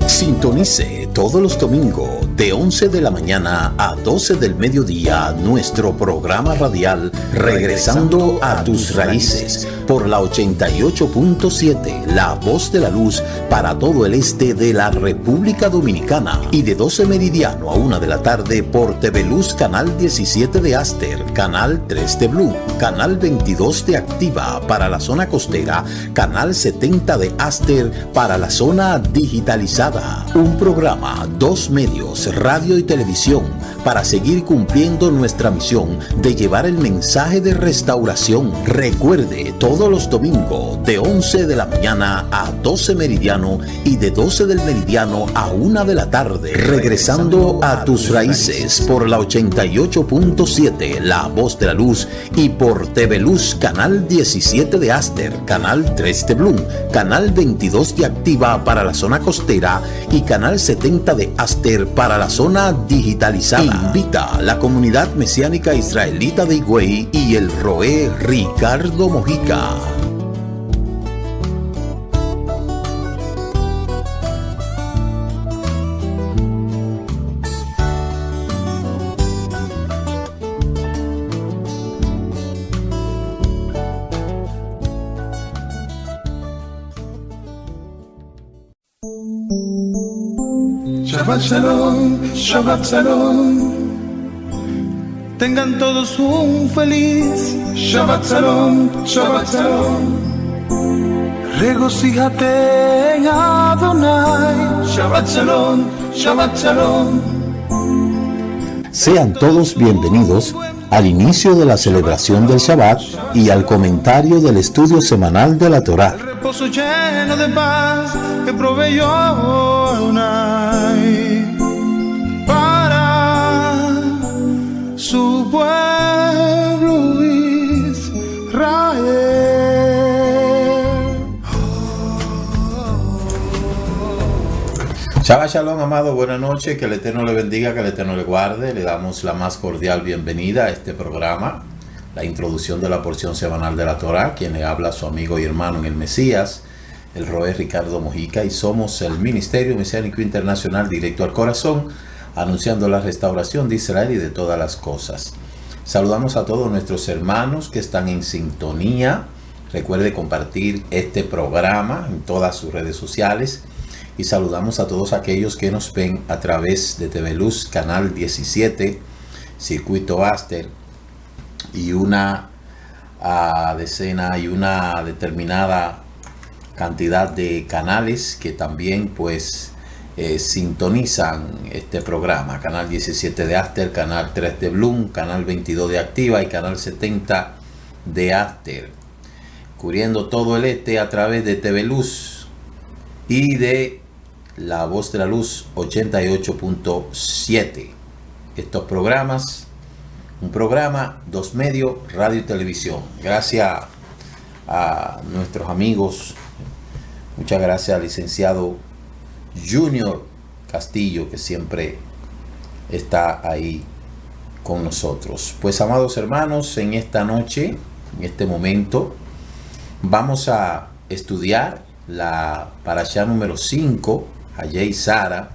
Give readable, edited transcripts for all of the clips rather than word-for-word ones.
Sintonice todos los domingos de 11 de la mañana a 12 del mediodía nuestro programa radial Regresando a tus Raíces por la 88.7 La Voz de la Luz para todo el este de la República Dominicana y de 12 meridiano a 1 de la tarde por TV Luz Canal 17 de Aster, Canal 3 de Blue, Canal 22 de Activa para la zona costera, Canal 70 de Aster para la zona digitalizada. Un programa, 2 medios, radio y televisión, para seguir cumpliendo nuestra misión de llevar el mensaje de restauración. Recuerde, todos los domingos de 11 de la mañana a 12 meridiano y de 12 del meridiano a 1 de la tarde. Regresando a tus raíces por la 88.7 La Voz de la Luz y por TV Luz Canal 17 de Aster, Canal 3 de Bloom, Canal 22 de Activa para la zona costera y Canal 70 de Aster para la zona digitalizada. Invita a la comunidad mesiánica israelita de Higüey y el Roé Ricardo Mojica. Shabbat Shalom, Shabbat Shalom. Tengan todos un feliz Shabbat Shalom, Shabbat Shalom. Regocíjate en Adonai. Shabbat Shalom, Shabbat Shalom. Sean todos bienvenidos al inicio de la celebración del Shabbat y al comentario del estudio semanal de la Torá. El reposo lleno de paz que proveyó Adonai para su pueblo Israel. Shabbat Shalom, amado, buenas noches, que el Eterno le bendiga, que el Eterno le guarde. Le damos la más cordial bienvenida a este programa, la introducción de la porción semanal de la Torá, quien le habla a su amigo y hermano en el Mesías, el Roé Ricardo Mojica, y somos el Ministerio Mesiánico Internacional Directo al Corazón, anunciando la restauración de Israel y de todas las cosas. Saludamos a todos nuestros hermanos que están en sintonía. Recuerde compartir este programa en todas sus redes sociales. Y saludamos a todos aquellos que nos ven a través de TV Luz, Canal 17, Circuito Aster, y una decena y una determinada cantidad de canales que también pues sintonizan este programa. Canal 17 de Aster, Canal 3 de Bloom, Canal 22 de Activa y Canal 70 de Aster. Cubriendo todo el este a través de TV Luz y de La Voz de la Luz 88.7. Estos programas, un programa, 2 medios, radio y televisión. Gracias a nuestros amigos. Muchas gracias al licenciado Junior Castillo, que siempre está ahí con nosotros. Pues, amados hermanos, en esta noche, en este momento, vamos a estudiar la parashá número 5, Hayei Sara,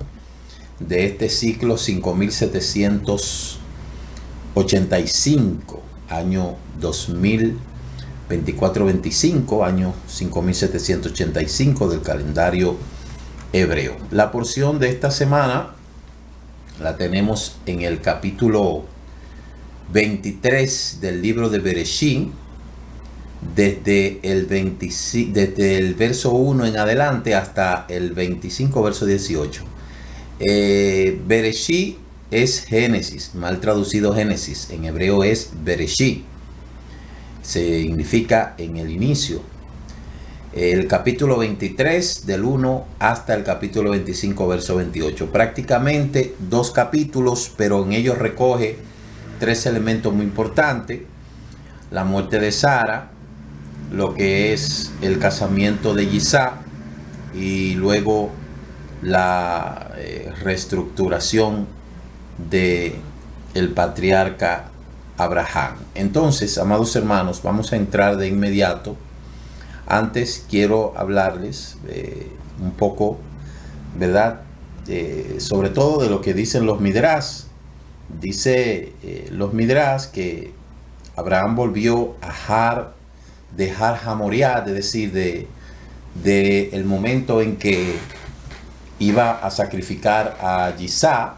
de este ciclo 5785, año 2024-25, año 5785 del calendario hebreo. La porción de esta semana la tenemos en el capítulo 23 del libro de Bereshit, desde el verso 1 en adelante hasta el 25, verso 18. Bereshit es Génesis, mal traducido Génesis, en hebreo es Bereshit, significa en el inicio. El capítulo 23 del 1 hasta el capítulo 25, verso 28. Prácticamente 2 capítulos, pero en ellos recoge 3 elementos muy importantes: la muerte de Sara, lo que es el casamiento de Isaac y luego la reestructuración de el patriarca Abraham. Entonces, amados hermanos, vamos a entrar de inmediato. Antes quiero hablarles un poco ¿verdad? Sobre todo de lo que dicen los Midrash. Dice los Midrash que Abraham volvió a dejar Hamoriá, es decir, de el momento en que iba a sacrificar a Isaac,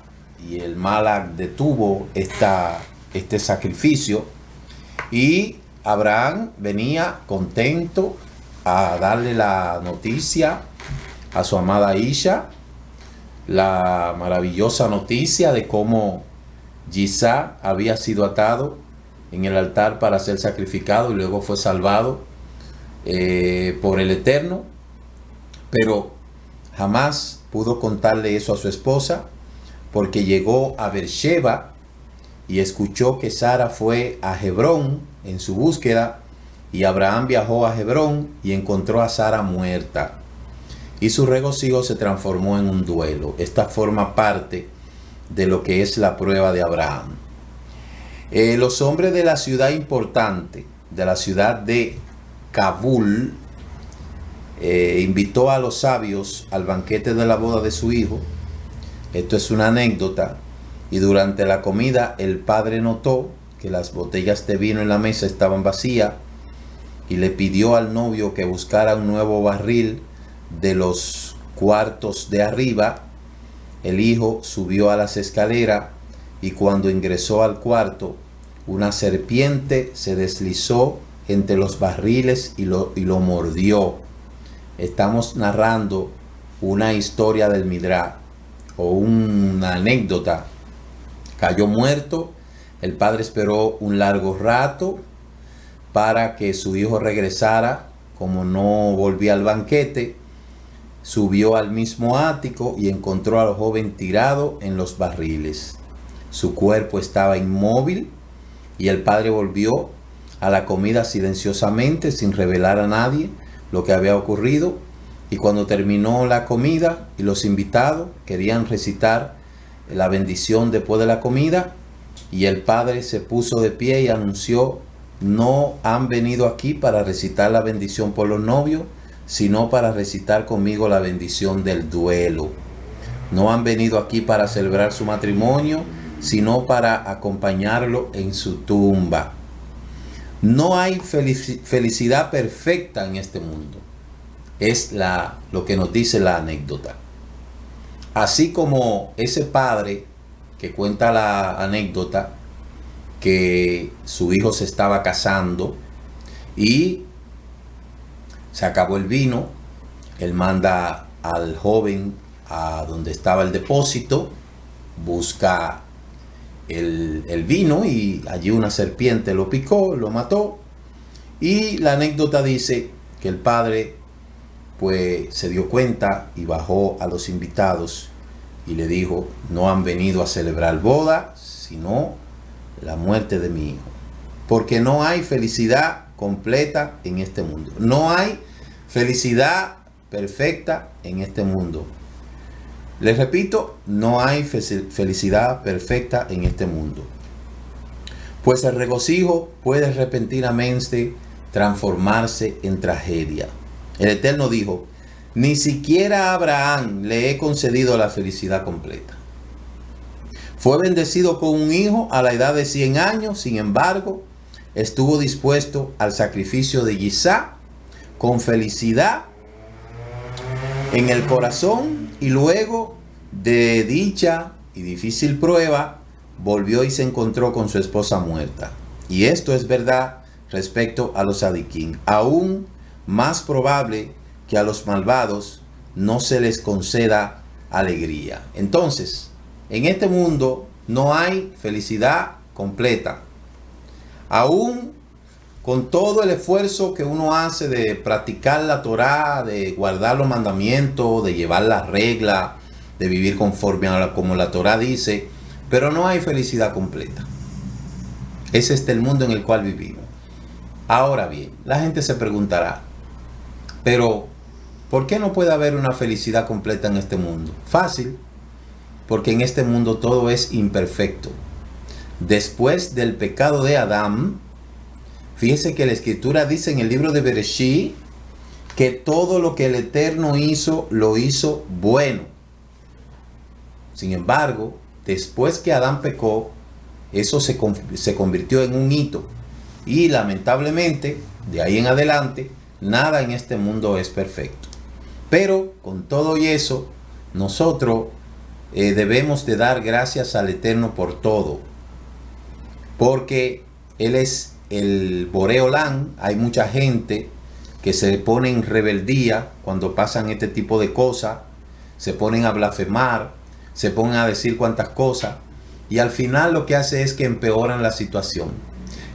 y el Malak detuvo este sacrificio, y Abraham venía contento a darle la noticia a su amada Isha, la maravillosa noticia de cómo Isaac había sido atado en el altar para ser sacrificado y luego fue salvado por el Eterno, pero jamás pudo contarle eso a su esposa, porque llegó a Beersheba y escuchó que Sara fue a Hebrón en su búsqueda, y Abraham viajó a Hebrón y encontró a Sara muerta, y su regocijo se transformó en un duelo. Esta forma parte de lo que es la prueba de Abraham. Los hombres de la ciudad importante, de la ciudad de Kabul, invitó a los sabios al banquete de la boda de su hijo. Esto es una anécdota. Y durante la comida el padre notó que las botellas de vino en la mesa estaban vacías, y le pidió al novio que buscara un nuevo barril de los cuartos de arriba. El hijo subió a las escaleras, y cuando ingresó al cuarto, una serpiente se deslizó entre los barriles y lo mordió. Estamos narrando una historia del Midrash, o una anécdota. Cayó muerto. El padre esperó un largo rato para que su hijo regresara. Como no volvía al banquete, subió al mismo ático y encontró al joven tirado en los barriles. Su cuerpo estaba inmóvil, y el padre volvió a la comida silenciosamente, sin revelar a nadie lo que había ocurrido. Y cuando terminó la comida y los invitados querían recitar la bendición después de la comida, y el padre se puso de pie y anunció: no han venido aquí para recitar la bendición por los novios, sino para recitar conmigo la bendición del duelo. No han venido aquí para celebrar su matrimonio, sino para acompañarlo en su tumba. No hay felicidad perfecta en este mundo. Es lo que nos dice la anécdota. Así como ese padre que cuenta la anécdota, que su hijo se estaba casando y se acabó el vino, él manda al joven a donde estaba el depósito, busca el vino, y allí una serpiente lo picó, lo mató. Y la anécdota dice que el padre pues se dio cuenta y bajó a los invitados y le dijo: no han venido a celebrar boda, sino la muerte de mi hijo. Porque no hay felicidad completa en este mundo. No hay felicidad perfecta en este mundo. Les repito, no hay felicidad perfecta en este mundo. Pues el regocijo puede repentinamente transformarse en tragedia. El Eterno dijo: ni siquiera a Abraham le he concedido la felicidad completa. Fue bendecido con un hijo a la edad de 100 años, sin embargo, estuvo dispuesto al sacrificio de Isaac con felicidad en el corazón, y luego de dicha y difícil prueba, volvió y se encontró con su esposa muerta. Y esto es verdad respecto a los sadiquín. Aún más probable que a los malvados no se les conceda alegría. Entonces, en este mundo no hay felicidad completa. Aún con todo el esfuerzo que uno hace de practicar la Torá, de guardar los mandamientos, de llevar las reglas, de vivir conforme a como la Torá dice, pero no hay felicidad completa. Es el mundo en el cual vivimos. Ahora bien, la gente se preguntará: pero ¿por qué no puede haber una felicidad completa en este mundo? Fácil, porque en este mundo todo es imperfecto. Después del pecado de Adán, fíjese que la Escritura dice en el libro de Bereshit que todo lo que el Eterno hizo, lo hizo bueno. Sin embargo, después que Adán pecó, eso se convirtió en un hito. Y lamentablemente, de ahí en adelante, nada en este mundo es perfecto. Pero con todo y eso, nosotros debemos de dar gracias al Eterno por todo. Porque Él es el Boreolán. Hay mucha gente que se pone en rebeldía cuando pasan este tipo de cosas. Se ponen a blasfemar, se ponen a decir cuantas cosas. Y al final lo que hace es que empeoran la situación.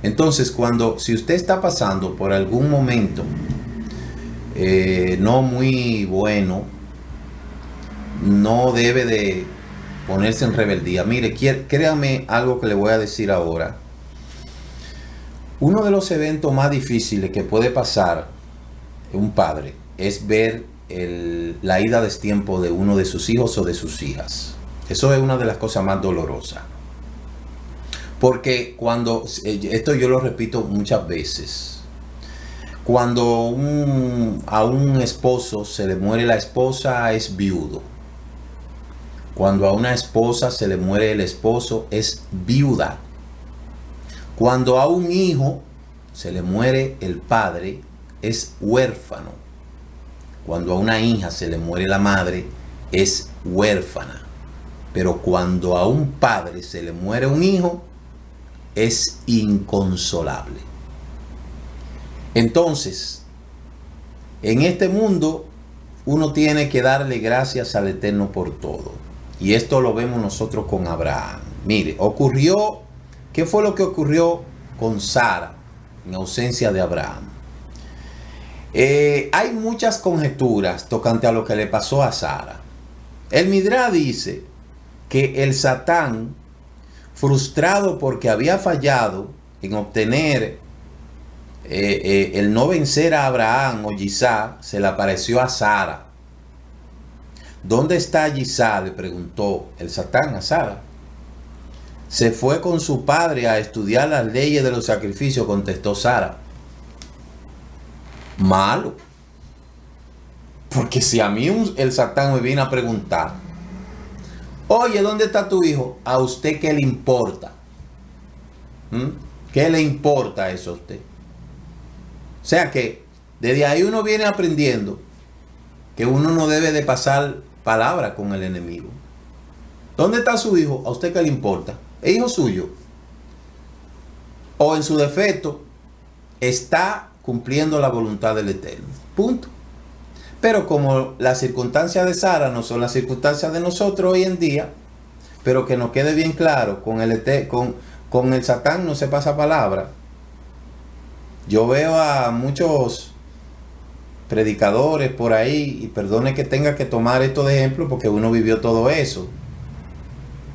Entonces, si usted está pasando por algún momento no muy bueno, no debe de ponerse en rebeldía. Mire, créame algo que le voy a decir ahora. Uno de los eventos más difíciles que puede pasar un padre es ver la ida a destiempo de uno de sus hijos o de sus hijas. Eso es una de las cosas más dolorosas. Porque esto yo lo repito muchas veces, cuando a un esposo se le muere la esposa, es viudo. Cuando a una esposa se le muere el esposo, es viuda. Cuando a un hijo se le muere el padre, es huérfano. Cuando a una hija se le muere la madre, es huérfana. Pero cuando a un padre se le muere un hijo, es inconsolable. Entonces, en este mundo, uno tiene que darle gracias al Eterno por todo. Y esto lo vemos nosotros con Abraham. Mire, ¿qué fue lo que ocurrió con Sara en ausencia de Abraham? Hay muchas conjeturas tocante a lo que le pasó a Sara. El Midrash dice que el Satán, frustrado porque había fallado en obtener el no vencer a Abraham o Isaac, se le apareció a Sara. ¿Dónde está Isaac?, le preguntó el Satán a Sara. Se fue con su padre a estudiar las leyes de los sacrificios, contestó Sara. Malo. Porque si a mí el Satán me viene a preguntar, oye, ¿dónde está tu hijo? ¿A usted qué le importa? ¿Qué le importa eso a usted? O sea que desde ahí uno viene aprendiendo que uno no debe de pasar palabra con el enemigo. ¿Dónde está su hijo? ¿A usted qué le importa? ¿Es hijo suyo? O en su defecto, está cumpliendo la voluntad del Eterno. Punto. Pero como las circunstancias de Sara no son las circunstancias de nosotros hoy en día, pero que nos quede bien claro, con el Satán no se pasa palabra. Yo veo a muchos predicadores por ahí, y perdone que tenga que tomar esto de ejemplo porque uno vivió todo eso,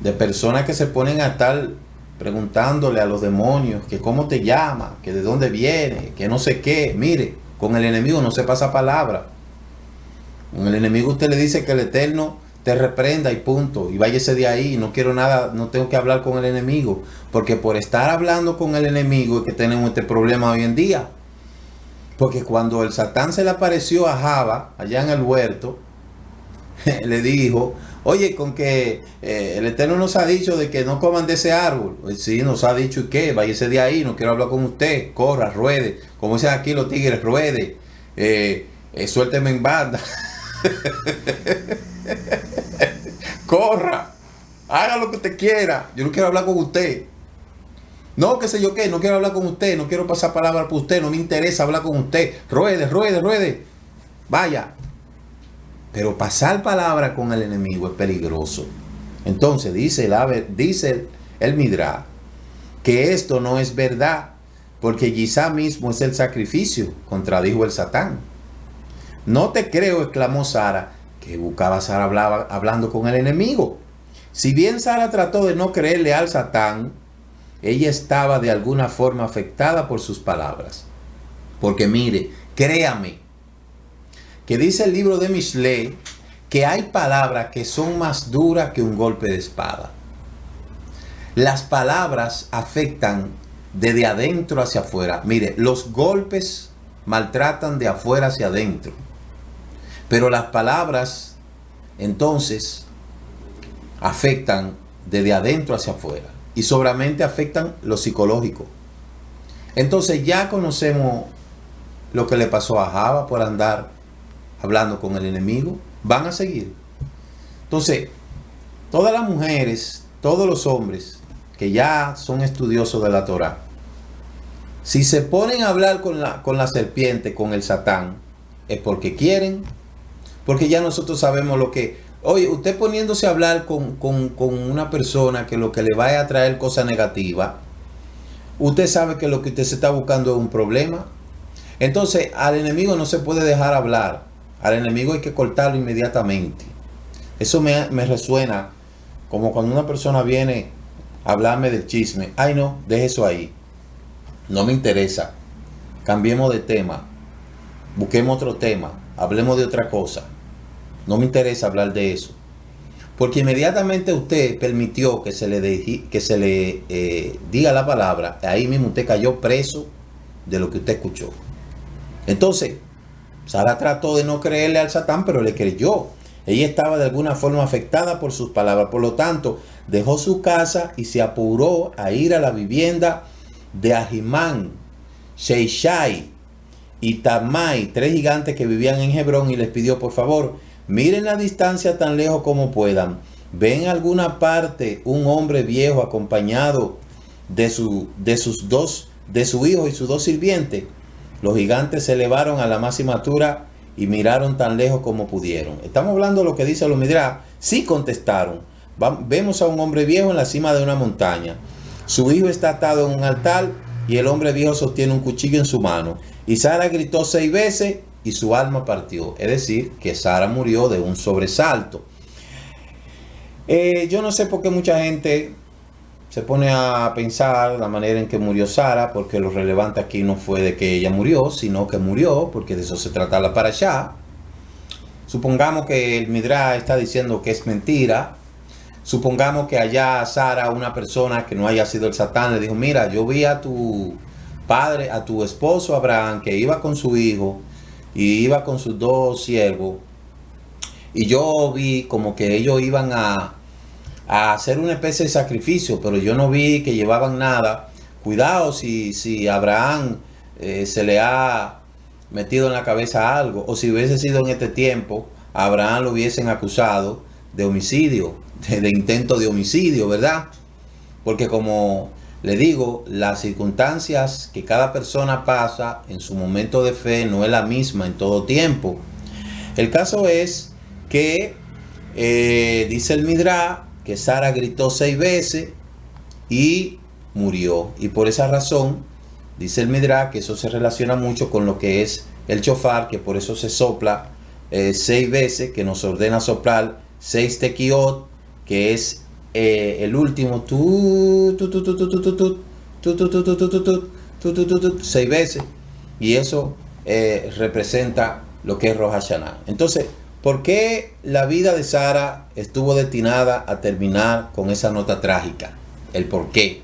de personas que se ponen a estar preguntándole a los demonios que cómo te llama, que de dónde viene, que no sé qué. Mire, con el enemigo no se pasa palabra. Con el enemigo usted le dice que el Eterno te reprenda y punto, y váyase de ahí. No quiero nada, no tengo que hablar con el enemigo, porque por estar hablando con el enemigo es que tenemos este problema hoy en día. Porque cuando el Satán se le apareció a Java allá en el huerto, le dijo, oye, con que el Eterno nos ha dicho de que no coman de ese árbol. Pues sí, nos ha dicho, ¿y qué? Váyase de ahí, no quiero hablar con usted. Corra, ruede, como dicen aquí los tigres, ruede, suélteme en banda. Corra, haga lo que usted quiera, yo no quiero hablar con usted. No, qué sé yo qué, no quiero hablar con usted, no quiero pasar palabra por usted, no me interesa hablar con usted. Ruede, ruede, ruede, vaya. Pero pasar palabra con el enemigo es peligroso. Entonces dice el Midrash que esto no es verdad, porque quizá mismo es el sacrificio, contradijo el Satán. No te creo, exclamó Sara. ¿Qué buscaba Sara hablando con el enemigo? Si bien Sara trató de no creerle al Satán, ella estaba de alguna forma afectada por sus palabras. Porque mire, créame, que dice el libro de Mishlei que hay palabras que son más duras que un golpe de espada. Las palabras afectan desde adentro hacia afuera. Mire, los golpes maltratan de afuera hacia adentro. Pero las palabras, entonces, afectan desde adentro hacia afuera y sobremente afectan lo psicológico. Entonces ya conocemos lo que le pasó a Java por andar hablando con el enemigo. Van a seguir. Entonces, todas las mujeres, todos los hombres que ya son estudiosos de la Torá, si se ponen a hablar con la serpiente, con el Satán, es porque quieren, porque ya nosotros sabemos lo que... Oye, usted poniéndose a hablar con una persona que lo que le vaya a traer cosas negativas, usted sabe que lo que usted se está buscando es un problema. Entonces, al enemigo no se puede dejar hablar. Al enemigo hay que cortarlo inmediatamente. Eso me resuena como cuando una persona viene a hablarme del chisme. Ay, no, deje eso ahí. No me interesa. Cambiemos de tema. Busquemos otro tema. Hablemos de otra cosa. No me interesa hablar de eso. Porque inmediatamente usted permitió que se le diga la palabra, ahí mismo usted cayó preso de lo que usted escuchó. Entonces, Sara trató de no creerle al Satán, pero le creyó. Ella estaba de alguna forma afectada por sus palabras. Por lo tanto, dejó su casa y se apuró a ir a la vivienda de Ahimán, Sheishai y Tamai, 3 gigantes que vivían en Hebrón, y les pidió: por favor, miren la distancia tan lejos como puedan. ¿Ven en alguna parte un hombre viejo acompañado de su hijo y sus 2 sirvientes? Los gigantes se elevaron a la máxima altura y miraron tan lejos como pudieron. Estamos hablando de lo que dice los Midrash. Sí, contestaron. Vemos a un hombre viejo en la cima de una montaña. Su hijo está atado en un altar y el hombre viejo sostiene un cuchillo en su mano. Y Sara gritó 6 veces y su alma partió. Es decir, que Sara murió de un sobresalto. Yo no sé por qué mucha gente se pone a pensar la manera en que murió Sara, porque lo relevante aquí no fue de que ella murió, sino que murió, porque de eso se trata la parashá. Supongamos que el Midrash está diciendo que es mentira. Supongamos que allá Sara, una persona que no haya sido el Satán, le dijo: mira, yo vi a tu padre, a tu esposo Abraham, que iba con su hijo y iba con sus 2 siervos, y yo vi como que ellos iban a hacer una especie de sacrificio, pero yo no vi que llevaban nada. Cuidado si Abraham se le ha metido en la cabeza algo, o si hubiese sido en este tiempo, a Abraham lo hubiesen acusado de homicidio, de intento de homicidio, ¿verdad? Porque como le digo, las circunstancias que cada persona pasa en su momento de fe no es la misma en todo tiempo. El caso es que dice el Midrash que Sara gritó 6 veces y murió. Y por esa razón, dice el Midrash, que eso se relaciona mucho con lo que es el shofar, que por eso se sopla 6 veces, que nos ordena soplar 6 tequiot, que es el último 6 veces. Y eso representa lo que es Rosh Hashanah. Entonces, ¿por qué la vida de Sara estuvo destinada a terminar con esa nota trágica? El por qué.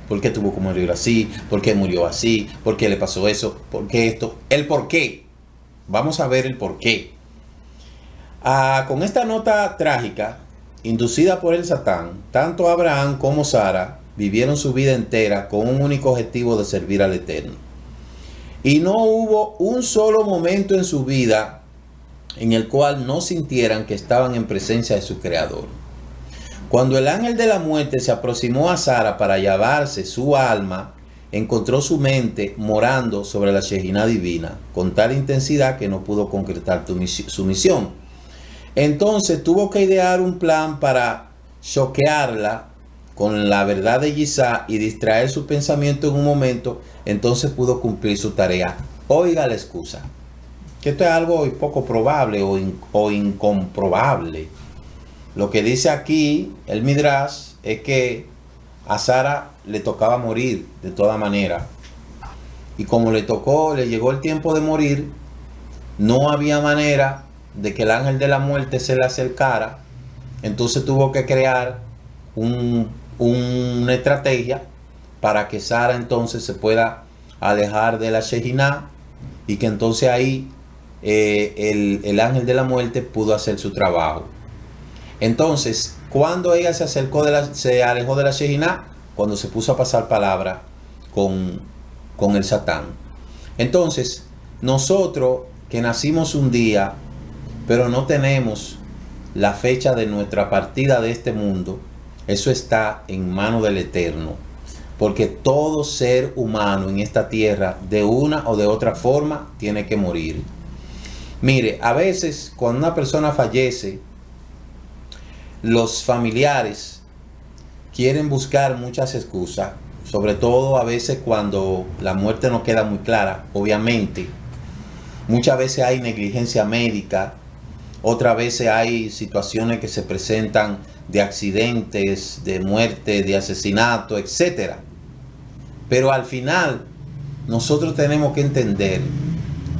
¿Por qué tuvo que morir así? ¿Por qué murió así? ¿Por qué le pasó eso? ¿Por qué esto? El por qué. Vamos a ver el por qué. Con esta nota trágica, inducida por el Satán, tanto Abraham como Sara vivieron su vida entera con un único objetivo de servir al Eterno. Y no hubo un solo momento en su vida en el cual no sintieran que estaban en presencia de su Creador. Cuando el ángel de la muerte se aproximó a Sara para llevarse su alma, encontró su mente morando sobre la Shejinah divina, con tal intensidad que no pudo concretar su misión. Entonces tuvo que idear un plan para choquearla con la verdad de Yisá y distraer su pensamiento en un momento. Entonces pudo cumplir su tarea. Oiga la excusa, que esto es algo poco probable o incomprobable. Lo que dice aquí el Midrash es que a Sara le tocaba morir de toda manera. Y como le llegó el tiempo de morir, no había manera de que el ángel de la muerte se le acercara. Entonces tuvo que crear una estrategia para que Sara entonces se pueda alejar de la Shejinah y que entonces ahí el ángel de la muerte pudo hacer su trabajo. Entonces, cuando ella se alejó de la Shejinah, cuando se puso a pasar palabra con el Satán. Entonces, nosotros que nacimos un día, pero no tenemos la fecha de nuestra partida de este mundo, eso está en manos del Eterno. Porque todo ser humano en esta tierra, de una o de otra forma, tiene que morir. Mire, a veces cuando una persona fallece, los familiares quieren buscar muchas excusas, sobre todo a veces cuando la muerte no queda muy clara, obviamente. Muchas veces hay negligencia médica, otras veces hay situaciones que se presentan de accidentes, de muerte, de asesinato, etc. Pero al final, nosotros tenemos que entender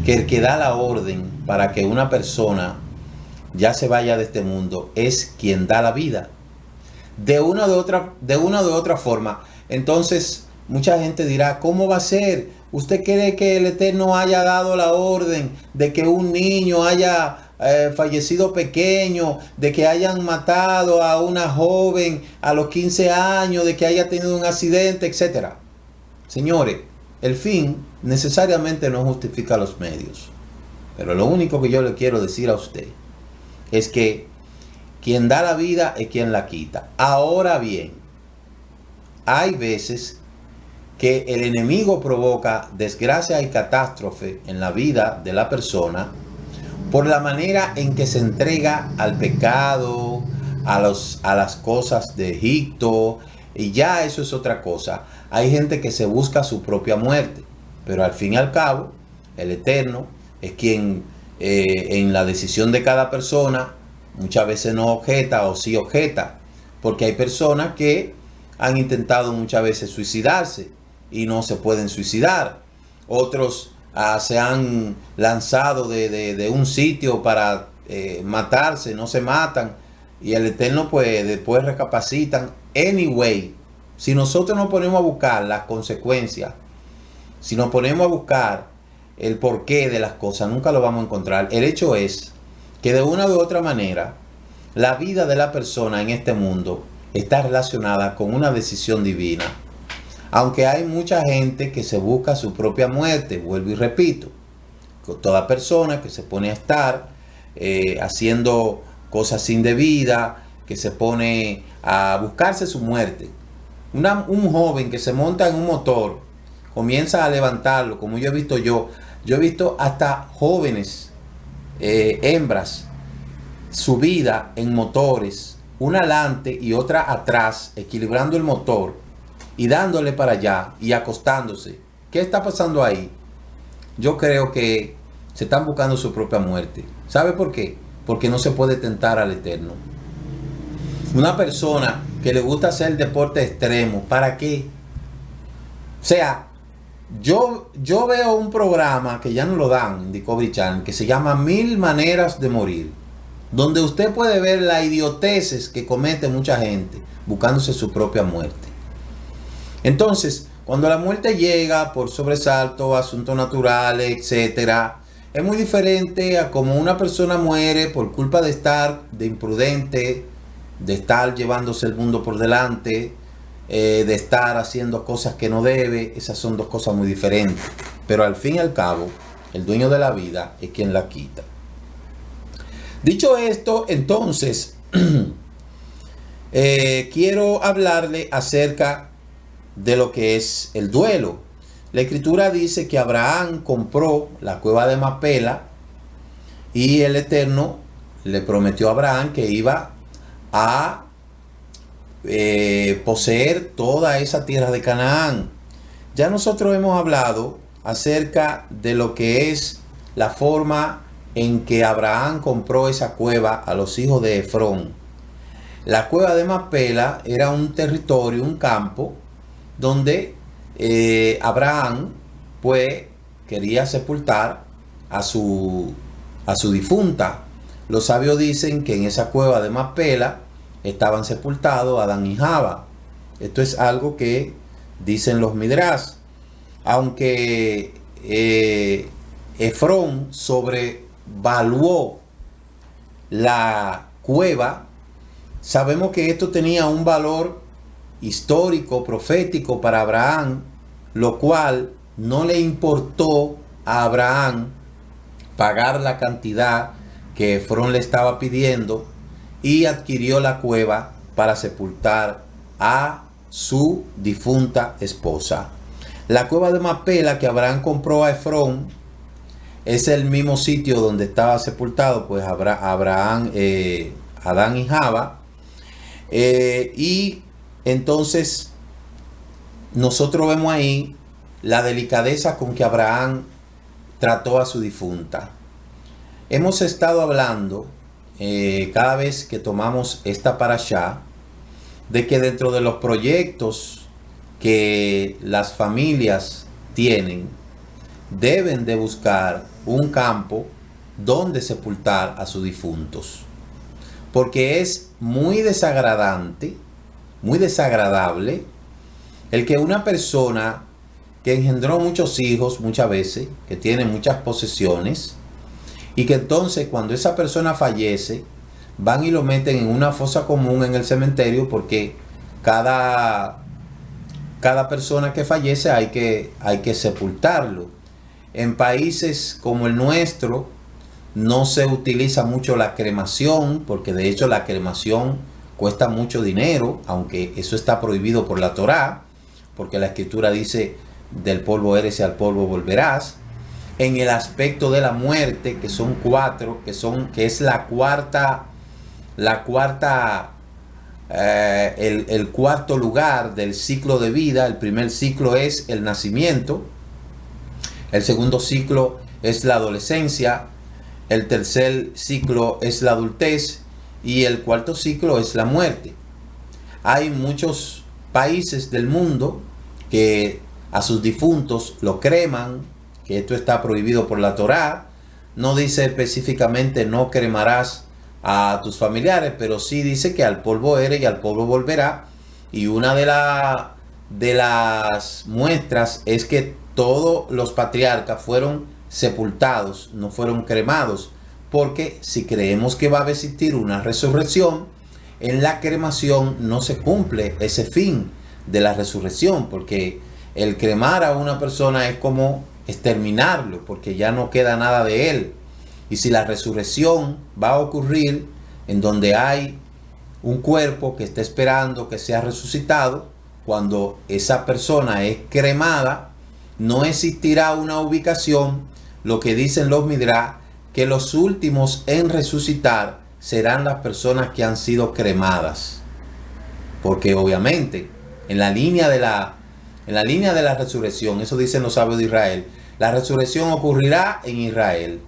que el que da la orden para que una persona ya se vaya de este mundo es quien da la vida. De una u otra forma. Entonces, mucha gente dirá, ¿cómo va a ser? ¿Usted cree que el Eterno haya dado la orden de que un niño haya fallecido pequeño, de que hayan matado a una joven a los 15 años, de que haya tenido un accidente, etcétera? Señores, el fin necesariamente no justifica los medios. Pero lo único que yo le quiero decir a usted es que quien da la vida es quien la quita. Ahora bien, hay veces que el enemigo provoca desgracia y catástrofe en la vida de la persona por la manera en que se entrega al pecado, a las cosas de Egipto, y ya eso es otra cosa. Hay gente que se busca su propia muerte, pero al fin y al cabo, el Eterno es quien en la decisión de cada persona muchas veces no objeta o sí objeta, porque hay personas que han intentado muchas veces suicidarse y no se pueden suicidar. Otros se han lanzado de un sitio para matarse, no se matan, y el Eterno pues después recapacitan. Anyway, si nosotros nos ponemos a buscar las consecuencias, si nos ponemos a buscar el porqué de las cosas, nunca lo vamos a encontrar. El hecho es que de una u otra manera, la vida de la persona en este mundo está relacionada con una decisión divina. Aunque hay mucha gente que se busca su propia muerte, vuelvo y repito, toda persona que se pone a estar haciendo cosas indebidas, que se pone a buscarse su muerte. Un joven que se monta en un motor, comienza a levantarlo, como yo he visto hasta jóvenes, hembras, subida en motores, una adelante y otra atrás, equilibrando el motor y dándole para allá y acostándose. ¿Qué está pasando ahí? Yo creo que se están buscando su propia muerte. ¿Sabe por qué? Porque no se puede tentar al Eterno. Una persona que le gusta hacer deporte extremo, ¿para qué? O sea, yo veo un programa que ya no lo dan en Discovery Channel, que se llama 1000 maneras de morir, donde usted puede ver las idioteces que comete mucha gente buscándose su propia muerte. Entonces, cuando la muerte llega por sobresalto, asuntos naturales, etcétera, es muy diferente a como una persona muere por culpa de estar de imprudente, de estar llevándose el mundo por delante, de estar haciendo cosas que no debe. Esas son dos cosas muy diferentes. Pero al fin y al cabo, el dueño de la vida es quien la quita. Dicho esto, entonces, quiero hablarle acerca de lo que es el duelo. La escritura dice que Abraham compró la cueva de Macpela y el Eterno le prometió a Abraham que iba a poseer toda esa tierra de Canaán. Ya nosotros hemos hablado acerca de lo que es la forma en que Abraham compró esa cueva a los hijos de Efrón. La cueva de Macpela era un territorio, un campo, donde Abraham pues quería sepultar a su difunta. Los sabios dicen que en esa cueva de Macpela estaban sepultados Adán y Java. Esto es algo que dicen los Midrash. Aunque Efrón sobrevaluó la cueva, sabemos que esto tenía un valor histórico, profético para Abraham, lo cual no le importó a Abraham pagar la cantidad que Efrón le estaba pidiendo y adquirió la cueva para sepultar a su difunta esposa. La cueva de Macpela que Abraham compró a Efrón es el mismo sitio donde estaba sepultado pues Abraham, Adán y Java. Y entonces nosotros vemos ahí la delicadeza con que Abraham trató a su difunta. Hemos estado hablando cada vez que tomamos esta parashá de que dentro de los proyectos que las familias tienen, deben de buscar un campo donde sepultar a sus difuntos, porque es muy desagradable el que una persona que engendró muchos hijos muchas veces, que tiene muchas posesiones, y que entonces cuando esa persona fallece, van y lo meten en una fosa común en el cementerio, porque cada persona que fallece hay que sepultarlo. En países como el nuestro no se utiliza mucho la cremación, porque de hecho la cremación cuesta mucho dinero, aunque eso está prohibido por la Torá, porque la Escritura dice: del polvo eres y al polvo volverás. En el aspecto de la muerte, que son 4, que es el cuarto lugar del ciclo de vida. El primer ciclo es el nacimiento, el segundo ciclo es la adolescencia, el tercer ciclo es la adultez y el cuarto ciclo es la muerte. Hay muchos países del mundo que a sus difuntos lo creman, que esto está prohibido por la Torá. No dice específicamente no cremarás a tus familiares, pero sí dice que al polvo eres y al polvo volverá. Y una de las muestras es que todos los patriarcas fueron sepultados, no fueron cremados, porque si creemos que va a existir una resurrección, en la cremación no se cumple ese fin de la resurrección, porque el cremar a una persona es como exterminarlo, porque ya no queda nada de él. Y si la resurrección va a ocurrir en donde hay un cuerpo que está esperando que sea resucitado, cuando esa persona es cremada, no existirá una ubicación. Lo que dicen los Midrash, que los últimos en resucitar serán las personas que han sido cremadas, porque obviamente en la línea de la resurrección, eso dicen los sabios de Israel, la resurrección ocurrirá en Israel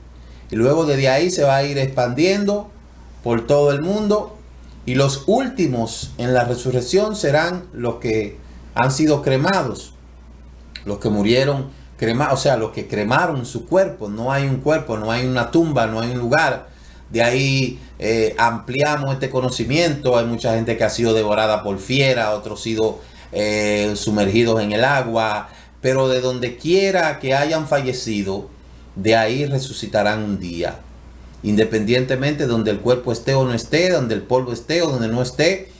y luego desde ahí se va a ir expandiendo por todo el mundo, y los últimos en la resurrección serán los que han sido cremados, los que murieron cremados, o sea, los que cremaron su cuerpo. No hay un cuerpo, no hay una tumba, no hay un lugar. De ahí ampliamos este conocimiento. Hay mucha gente que ha sido devorada por fiera, otros sido sumergidos en el agua, pero de donde quiera que hayan fallecido, de ahí resucitarán un día, independientemente de donde el cuerpo esté o no esté, donde el polvo esté o donde no esté.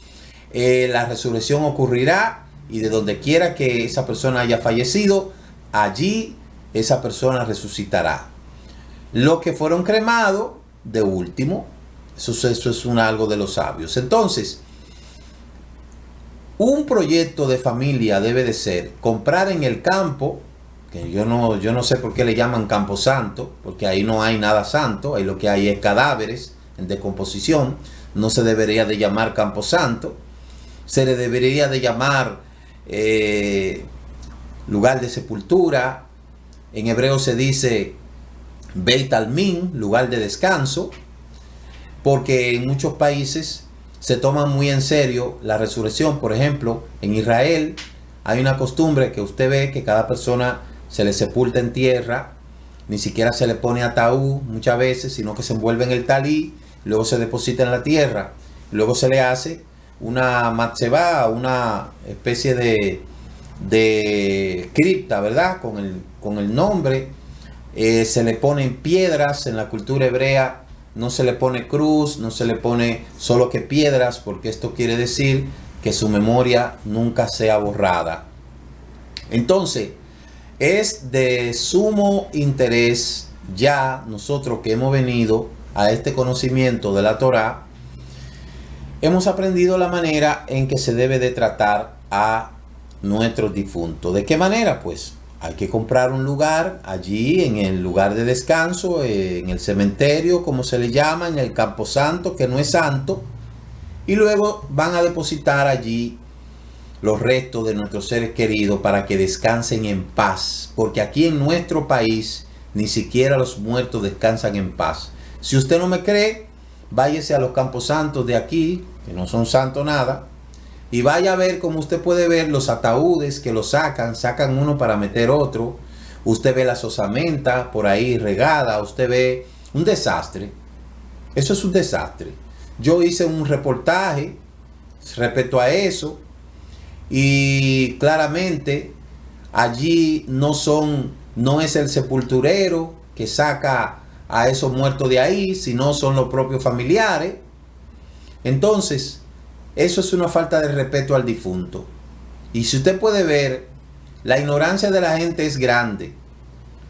La resurrección ocurrirá, y de donde quiera que esa persona haya fallecido, allí esa persona resucitará. Los que fueron cremados de último, eso es algo de los sabios. Entonces, un proyecto de familia debe de ser comprar en el campo, que yo no sé por qué le llaman campo santo, porque ahí no hay nada santo, ahí lo que hay es cadáveres en descomposición. No se debería de llamar campo santo, se le debería de llamar lugar de sepultura. En hebreo se dice Beit Almin, lugar de descanso, porque en muchos países se toman muy en serio la resurrección. Por ejemplo, en Israel hay una costumbre que usted ve que cada persona se le sepulta en tierra, ni siquiera se le pone ataúd muchas veces, sino que se envuelve en el talí, luego se deposita en la tierra, luego se le hace una matzebá, una especie de cripta, ¿verdad? Con el nombre. Se le ponen piedras. En la cultura hebrea no se le pone cruz, no se le pone solo que piedras, porque esto quiere decir que su memoria nunca sea borrada. Entonces, es de sumo interés ya nosotros que hemos venido a este conocimiento de la Torá, hemos aprendido la manera en que se debe de tratar a nuestros difuntos. ¿De qué manera? Pues hay que comprar un lugar allí en el lugar de descanso, en el cementerio, como se le llama, en el camposanto, que no es santo, y luego van a depositar allí los restos de nuestros seres queridos para que descansen en paz, porque aquí en nuestro país ni siquiera los muertos descansan en paz. Si usted no me cree, váyase a los camposantos de aquí, que no son santos nada, y vaya a ver como usted puede ver los ataúdes que los sacan uno para meter otro. Usted ve las osamentas por ahí regada, usted ve un desastre. Eso es un desastre. Yo hice un reportaje respecto a eso y claramente allí no es el sepulturero que saca a esos muertos de ahí, sino son los propios familiares. Entonces, eso es una falta de respeto al difunto. Y si usted puede ver, la ignorancia de la gente es grande.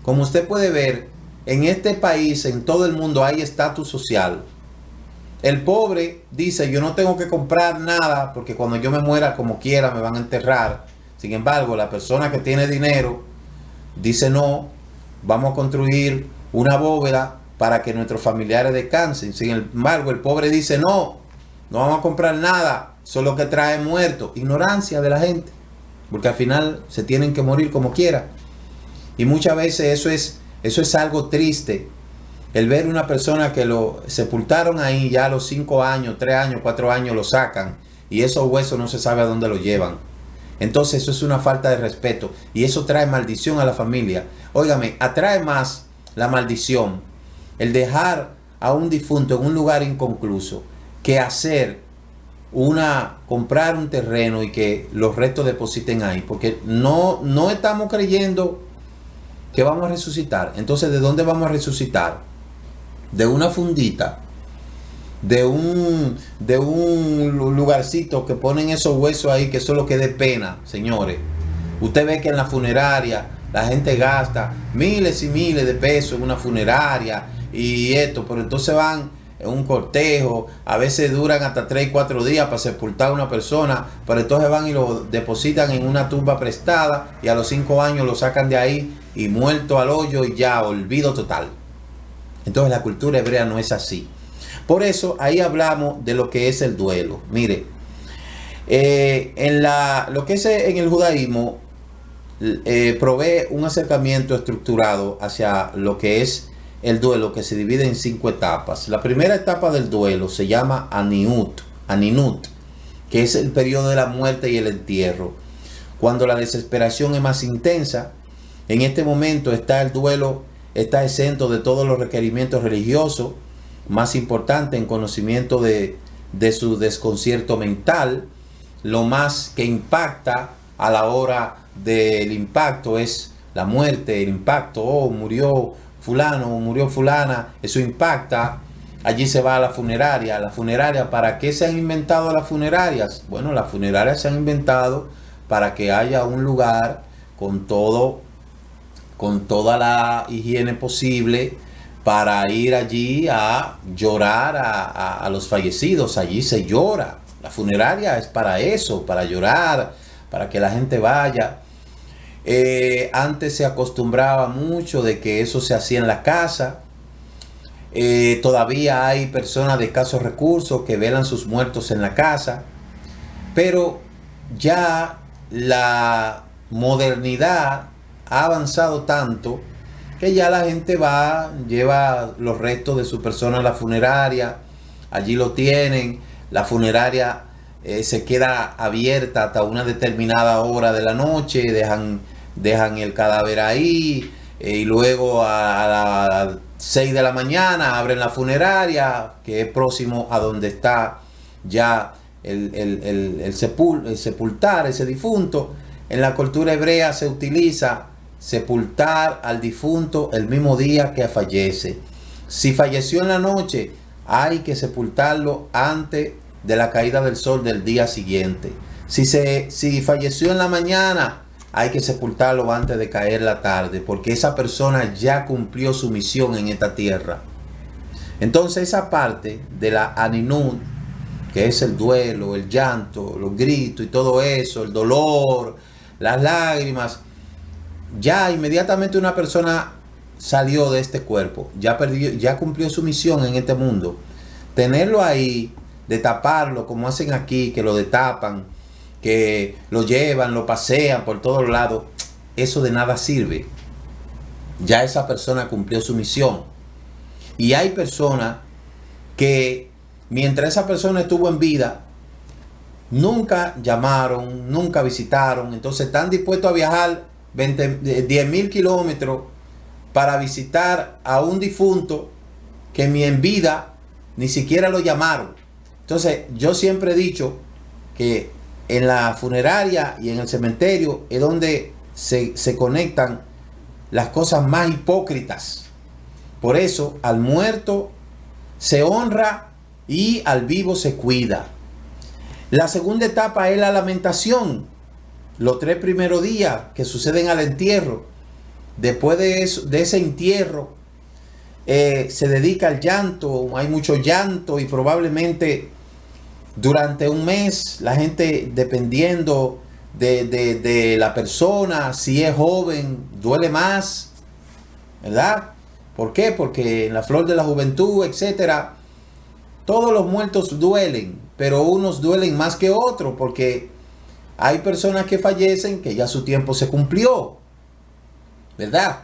Como usted puede ver, en este país, en todo el mundo, hay estatus social. El pobre dice, yo no tengo que comprar nada porque cuando yo me muera, como quiera, me van a enterrar. Sin embargo, la persona que tiene dinero dice, no, vamos a construir una bóveda para que nuestros familiares descansen. Sin embargo, el pobre dice, no vamos a comprar nada, solo que trae muertos. Ignorancia de la gente, porque al final se tienen que morir como quiera. Y muchas veces eso es algo triste, el ver una persona que lo sepultaron ahí ya a los 5 años, 3 años, 4 años lo sacan y esos huesos no se sabe a dónde lo llevan. Entonces eso es una falta de respeto y eso trae maldición a la familia. Óigame, atrae más la maldición el dejar a un difunto en un lugar inconcluso que comprar un terreno y que los restos depositen ahí, porque no estamos creyendo que vamos a resucitar. Entonces, ¿de dónde vamos a resucitar? De una fundita, de un lugarcito que ponen esos huesos ahí, que eso es lo que dé pena, señores. Usted ve que en la funeraria la gente gasta miles y miles de pesos en una funeraria y esto, pero entonces van en un cortejo, a veces duran hasta 3 y 4 días para sepultar a una persona, pero entonces van y lo depositan en una tumba prestada y a los 5 años lo sacan de ahí y muerto al hoyo y ya, olvido total. Entonces la cultura hebrea no es así. Por eso ahí hablamos de lo que es el duelo. Mire, lo que es en el judaísmo provee un acercamiento estructurado hacia lo que es el duelo, que se divide en 5 etapas. La primera etapa del duelo se llama aninut, que es el periodo de la muerte y el entierro. Cuando la desesperación es más intensa, en este momento el duelo está exento de todos los requerimientos religiosos, más importante en conocimiento de su desconcierto mental. Lo más que impacta a la hora del impacto es la muerte, el impacto, murió fulano, murió fulana, eso impacta. Allí se va a la funeraria. ¿Para qué se han inventado las funerarias? Bueno, las funerarias se han inventado para que haya un lugar con toda la higiene posible, para ir allí a llorar a los fallecidos. Allí se llora. La funeraria es para eso, para llorar, para que la gente vaya. Antes se acostumbraba mucho de que eso se hacía en la casa. Todavía hay personas de escasos recursos que velan sus muertos en la casa. Pero ya la modernidad ha avanzado tanto que ya la gente lleva los restos de su persona a la funeraria, allí lo tienen, la funeraria se queda abierta hasta una determinada hora de la noche, dejan el cadáver ahí, y luego a las 6 de la mañana abren la funeraria, que es próximo a donde está ya el sepultar ese difunto. En la cultura hebrea se utiliza sepultar al difunto el mismo día que fallece. Si falleció en la noche, hay que sepultarlo antes de la caída del sol del día siguiente. Si falleció en la mañana, hay que sepultarlo antes de caer la tarde, porque esa persona ya cumplió su misión en esta tierra. Entonces esa parte de la Aninud, que es el duelo, el llanto, los gritos y todo eso, el dolor, las lágrimas, ya inmediatamente una persona salió de este cuerpo, ya cumplió su misión en este mundo. Tenerlo ahí, de taparlo como hacen aquí, que lo destapan, que lo llevan, lo pasean por todos lados, eso de nada sirve. Ya esa persona cumplió su misión. Y hay personas que mientras esa persona estuvo en vida, nunca llamaron, nunca visitaron, entonces están dispuestos a viajar 10.000 kilómetros para visitar a un difunto que ni en vida ni siquiera lo llamaron. Entonces yo siempre he dicho que en la funeraria y en el cementerio es donde se conectan las cosas más hipócritas. Por eso al muerto se honra y al vivo se cuida. La segunda etapa es la lamentación. Los 3 primeros días que suceden al entierro. Después de ese entierro se dedica al llanto. Hay mucho llanto y probablemente durante un mes la gente, dependiendo de la persona, si es joven, duele más, ¿verdad? ¿Por qué? Porque en la flor de la juventud, etcétera, todos los muertos duelen, pero unos duelen más que otros, porque hay personas que fallecen que ya su tiempo se cumplió, ¿verdad?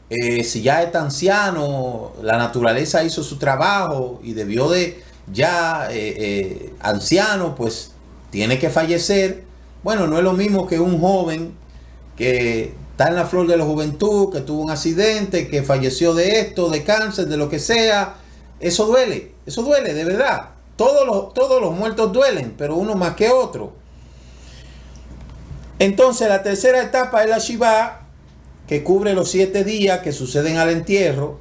Si ya está anciano, la naturaleza hizo su trabajo y debió de ya anciano, pues tiene que fallecer. Bueno, no es lo mismo que un joven que está en la flor de la juventud, que tuvo un accidente, que falleció de esto, de cáncer, de lo que sea. Eso duele, de verdad. Todos los muertos duelen, pero uno más que otro. Entonces la tercera etapa es la Shiva, que cubre los 7 días que suceden al entierro.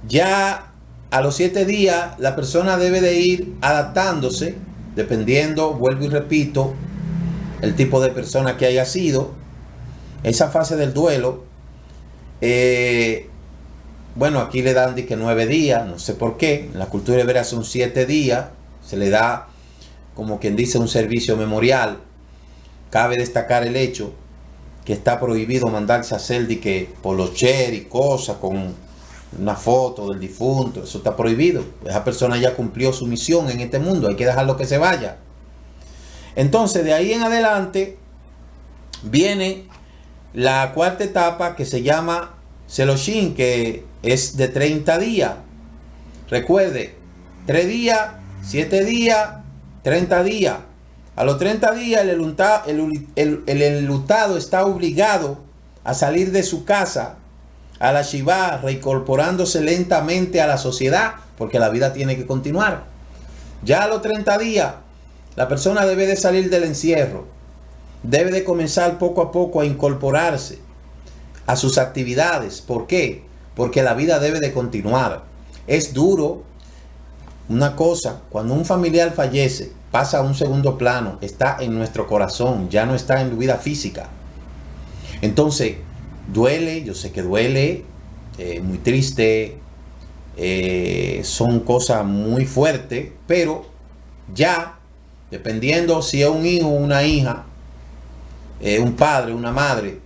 Ya a los 7 días la persona debe de ir adaptándose, dependiendo, vuelvo y repito, el tipo de persona que haya sido. Esa fase del duelo, bueno, aquí le dan de que 9 días, no sé por qué. En la cultura hebrea son 7 días, se le da, como quien dice, un servicio memorial. Cabe destacar el hecho que está prohibido mandarse a hacer de que polocher y cosas con una foto del difunto. Eso está prohibido. Esa persona ya cumplió su misión en este mundo, hay que dejarlo que se vaya. Entonces de ahí en adelante viene la cuarta etapa, que se llama Seloshin, que es de 30 días. Recuerde, 3 días, 7 días, 30 días. A los 30 días el enlutado está obligado a salir de su casa a la Shiva, reincorporándose lentamente a la sociedad, porque la vida tiene que continuar. Ya a los 30 días la persona debe de salir del encierro, debe de comenzar poco a poco a incorporarse a sus actividades. ¿Por qué? Porque la vida debe de continuar. Es duro una cosa, cuando un familiar fallece, pasa a un segundo plano, está en nuestro corazón, ya no está en tu vida física. Entonces, duele, yo sé que duele, muy triste, son cosas muy fuertes, pero ya, dependiendo si es un hijo o una hija, un padre, una madre,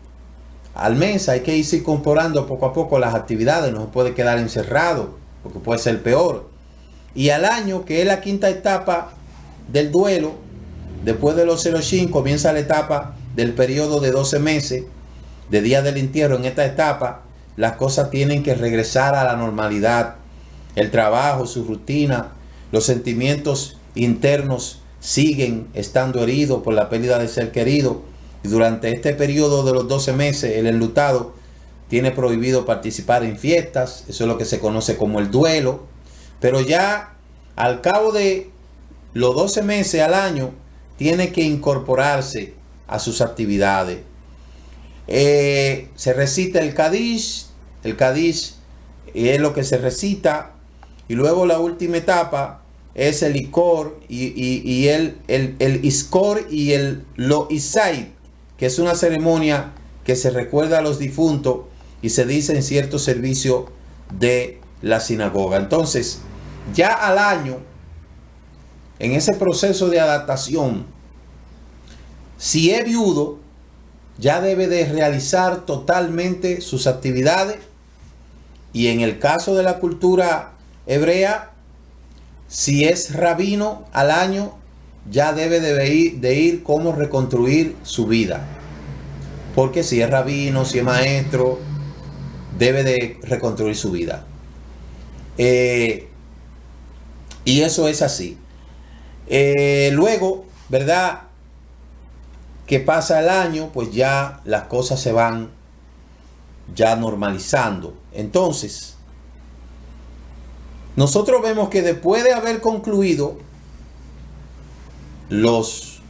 al mes hay que irse incorporando poco a poco las actividades, no se puede quedar encerrado, porque puede ser peor. Y al año, que es la quinta etapa del duelo, después de los Seloshin, comienza la etapa del periodo de 12 meses, de días del entierro. En esta etapa, las cosas tienen que regresar a la normalidad. El trabajo, su rutina, los sentimientos internos siguen estando heridos por la pérdida de ser querido. Y durante este periodo de los 12 meses, el enlutado tiene prohibido participar en fiestas. Eso es lo que se conoce como el duelo. Pero ya al cabo de los 12 meses al año, tiene que incorporarse a sus actividades. Se recita el Kadish. El Kadish es lo que se recita, y luego la última etapa es el Ikor y el Iskor y el Lo Isaid, que es una ceremonia que se recuerda a los difuntos y se dice en cierto servicio de la sinagoga. Entonces, ya al año, en ese proceso de adaptación, si es viudo, ya debe de realizar totalmente sus actividades, y en el caso de la cultura hebrea, si es rabino al año, ya debe de ir cómo reconstruir su vida. Porque si es rabino, si es maestro, debe de reconstruir su vida. Y eso es así. Luego, ¿verdad? Que pasa el año, pues ya las cosas se van ya normalizando. Entonces, nosotros vemos que después de haber concluido los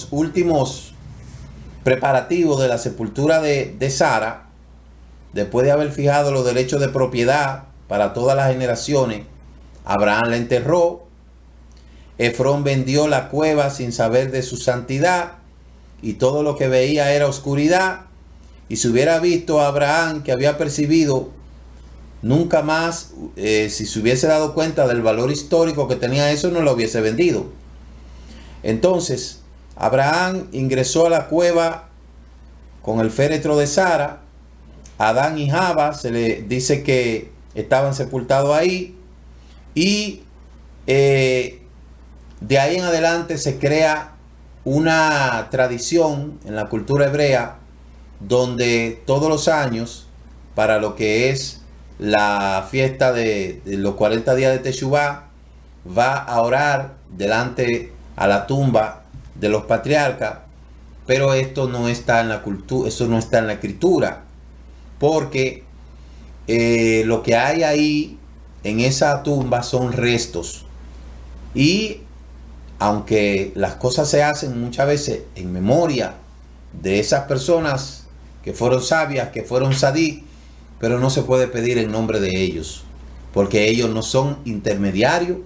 últimos preparativos de la sepultura de Sara, después de haber fijado los derechos de propiedad para todas las generaciones, Abraham la enterró. Efrón vendió la cueva sin saber de su santidad, y todo lo que veía era oscuridad. Y si hubiera visto a Abraham que había percibido, nunca más, si se hubiese dado cuenta del valor histórico que tenía eso, no lo hubiese vendido. Entonces, Abraham ingresó a la cueva con el féretro de Sara. Adán y Java se le dice que estaban sepultados ahí, y de ahí en adelante se crea una tradición en la cultura hebrea donde todos los años, para lo que es la fiesta de los 40 días de Teshuvá, va a orar delante a la tumba de los patriarcas, pero esto no está en la cultura, eso no está en la escritura, porque lo que hay ahí en esa tumba son restos, y aunque las cosas se hacen muchas veces en memoria de esas personas que fueron sabias, que fueron sadí, pero no se puede pedir en nombre de ellos, porque ellos no son intermediarios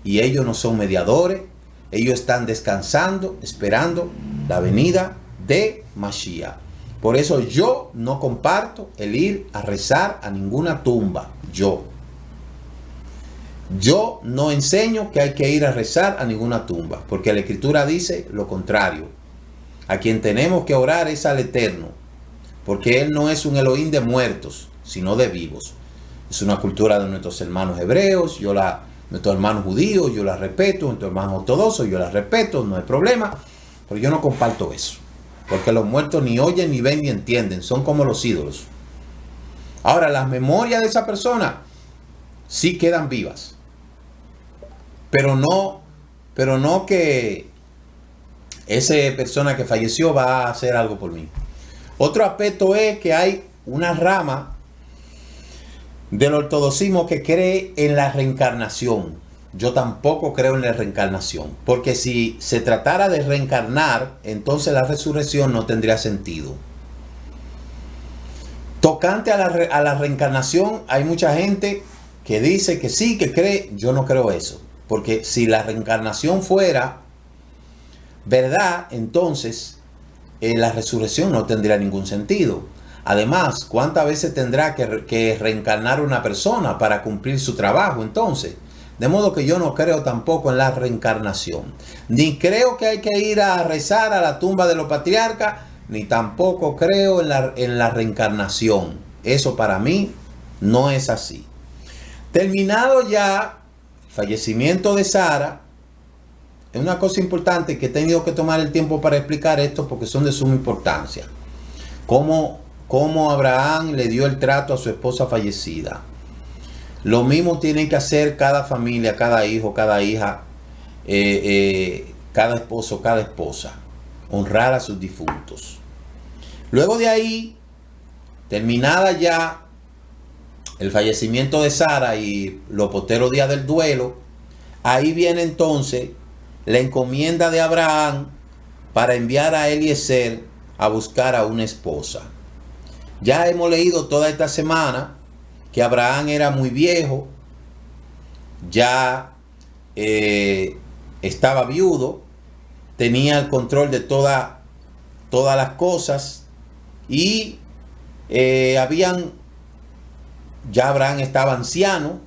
y ellos no son mediadores. Ellos están descansando, esperando la venida de Mashiach. Por eso yo no comparto el ir a rezar a ninguna tumba. Yo no enseño que hay que ir a rezar a ninguna tumba, porque la Escritura dice lo contrario. A quien tenemos que orar es al Eterno, porque Él no es un Elohim de muertos, sino de vivos. Es una cultura de nuestros hermanos hebreos, nuestros hermanos judíos, yo la respeto, nuestros hermanos ortodoxos, yo la respeto, no hay problema, pero yo no comparto eso, porque los muertos ni oyen, ni ven, ni entienden, son como los ídolos. Ahora, las memorias de esa persona sí quedan vivas, pero no que esa persona que falleció va a hacer algo por mí. Otro aspecto es que hay una rama del ortodoxismo que cree en la reencarnación. Yo tampoco creo en la reencarnación, porque si se tratara de reencarnar, entonces la resurrección no tendría sentido. Tocante a la reencarnación, hay mucha gente que dice que sí, que cree. Yo no creo eso, porque si la reencarnación fuera verdad, entonces la resurrección no tendría ningún sentido. Además, ¿cuántas veces tendrá que reencarnar una persona para cumplir su trabajo entonces? De modo que yo no creo tampoco en la reencarnación. Ni creo que hay que ir a rezar a la tumba de los patriarcas, ni tampoco creo en la reencarnación. Eso para mí no es así. Terminado ya el fallecimiento de Sara, es una cosa importante que he tenido que tomar el tiempo para explicar esto, porque son de suma importancia. Cómo Abraham le dio el trato a su esposa fallecida. Lo mismo tiene que hacer cada familia, cada hijo, cada hija, cada esposo, cada esposa. Honrar a sus difuntos. Luego de ahí, terminada ya el fallecimiento de Sara y los posteros días del duelo, ahí viene entonces la encomienda de Abraham para enviar a Eliezer a buscar a una esposa. Ya hemos leído toda esta semana que Abraham era muy viejo, ya estaba viudo, tenía el control de todas las cosas y ya Abraham estaba anciano.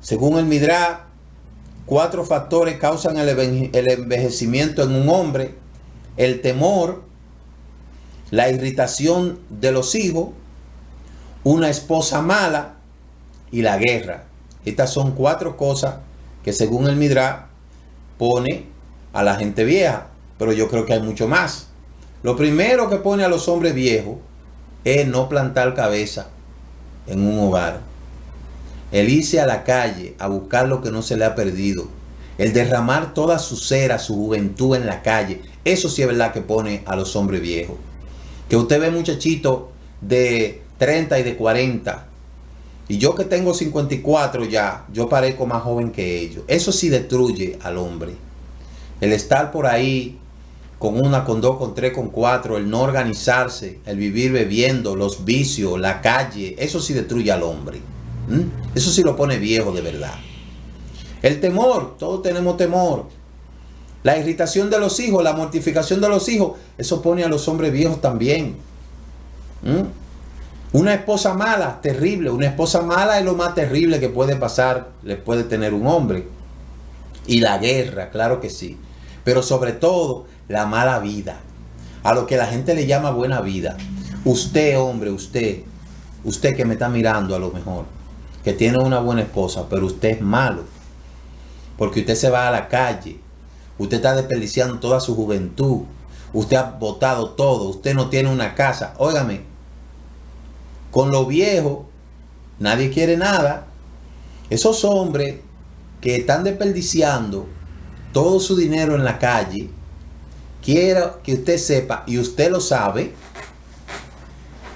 Según el Midrash, 4 factores causan el envejecimiento en un hombre: el temor, la irritación de los hijos, una esposa mala y la guerra. Estas son 4 cosas que según el Midrash pone a la gente vieja, pero yo creo que hay mucho más. Lo primero que pone a los hombres viejos es no plantar cabeza en un hogar, el irse a la calle a buscar lo que no se le ha perdido, el derramar toda su cera, su juventud en la calle. Eso sí es verdad que pone a los hombres viejos. Que usted ve muchachitos de 30 y de 40, y yo que tengo 54 ya, yo parezco más joven que ellos. Eso sí destruye al hombre. El estar por ahí con 1, con 2, con 3, con 4, el no organizarse, el vivir bebiendo, los vicios, la calle, eso sí destruye al hombre. Eso sí lo pone viejo de verdad. El temor, todos tenemos temor. La irritación de los hijos, la mortificación de los hijos, eso pone a los hombres viejos también. Una esposa mala, terrible. Una esposa mala es lo más terrible que puede pasar, le puede tener un hombre. Y la guerra, claro que sí. Pero sobre todo, la mala vida. A lo que la gente le llama buena vida. Usted, hombre, usted que me está mirando a lo mejor, que tiene una buena esposa, pero usted es malo. Porque usted se va a la calle. Usted está desperdiciando toda su juventud. Usted ha botado todo. Usted no tiene una casa. Óigame, con lo viejo, nadie quiere nada. Esos hombres que están desperdiciando todo su dinero en la calle, quiero que usted sepa, y usted lo sabe,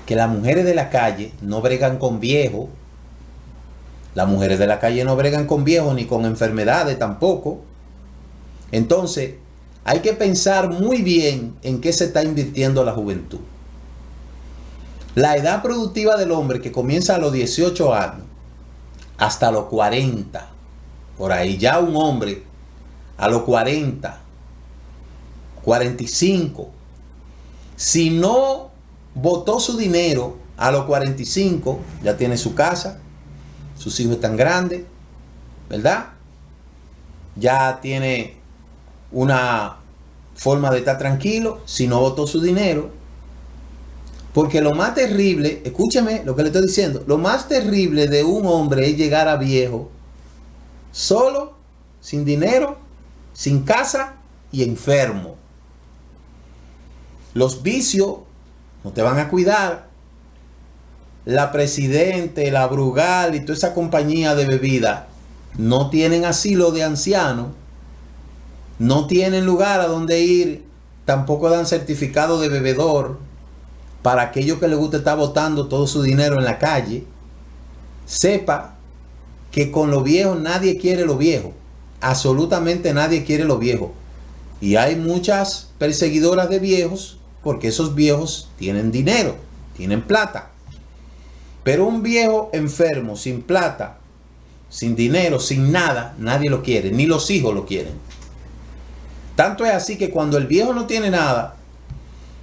que las mujeres de la calle no bregan con viejos. Las mujeres de la calle no bregan con viejos ni con enfermedades tampoco. Entonces, hay que pensar muy bien en qué se está invirtiendo la juventud. La edad productiva del hombre, que comienza a los 18 años hasta los 40, por ahí ya un hombre a los 40, 45, si no botó su dinero a los 45, ya tiene su casa, sus hijos están grandes, ¿verdad? Ya tiene una forma de estar tranquilo, si no botó su dinero. Porque lo más terrible, escúcheme lo que le estoy diciendo, lo más terrible de un hombre es llegar a viejo, solo, sin dinero, sin casa y enfermo. Los vicios no te van a cuidar. La Presidente, la Brugal y toda esa compañía de bebida no tienen asilo de ancianos, no tienen lugar a donde ir, tampoco dan certificado de bebedor para aquellos que les gusta estar botando todo su dinero en la calle. Sepa que con lo viejo nadie quiere lo viejo, absolutamente nadie quiere lo viejo. Y hay muchas perseguidoras de viejos porque esos viejos tienen dinero, tienen plata. Pero un viejo enfermo, sin plata, sin dinero, sin nada, nadie lo quiere, ni los hijos lo quieren. Tanto es así que cuando el viejo no tiene nada,